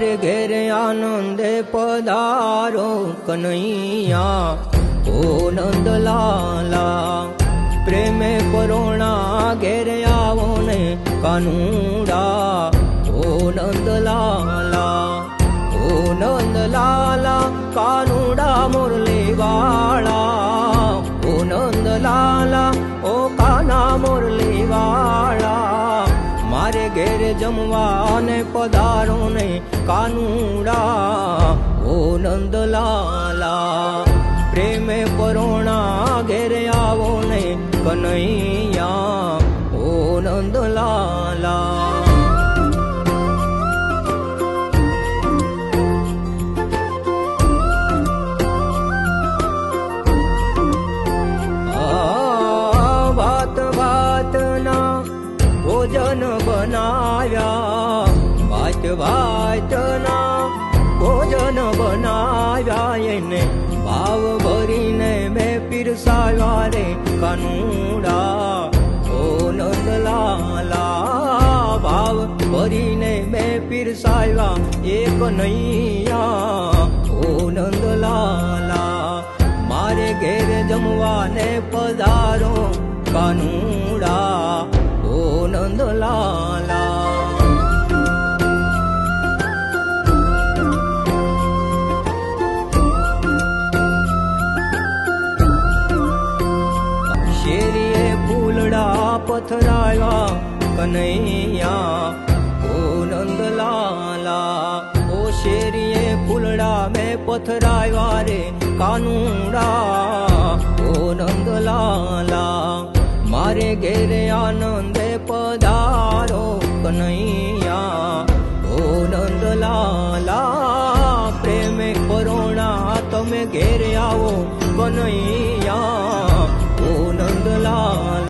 મારે ઘેરે આનંદે પધારો કનૈયા ઓ નંદલાલા પ્રેમે પરોણા ઘેરે આવો ને કાનુડા ઓ નંદલાલા ઓ નંદલાલા કાનુડા મુરલી વાળા ઓ નંદલાલા ઓ કાના મુરલી વાળા મારે ઘેરે જમવા ને પધારો ને કાનુડા ઓ નંદલાલા પ્રેમે પરોણા ઘેરે આવો ને કનૈયા ઓ નંદલાલા વાત વાતના ભોજન બનાવ્યા વાત વાતના ભોજન બનાવ્યા એને ભાવ ભરીને મેં પીરસાવ્યા રે કાનુડા ઓ નંદલાલા ભાવ ભરીને મેં પીરસાવ્યા એ કનૈયા ઓ નંદલાલા મારે ઘેર જમવાને પધારો કાનુડા ઓ નંદલાલા શેરીએ ફૂલડા પથરાયા કનૈયા ઓ નંદલાલા ઓ શેરીએ ફૂલડા મેં પથરાયા રે કાનુડા ઓ નંદલાલા મારે ઘેરે આનંદે પધારો કનૈયા ઓ નંદલાલા પ્રેમે પરોણા તમે ઘેરે આવો કનૈયા ઓ નંદલાલા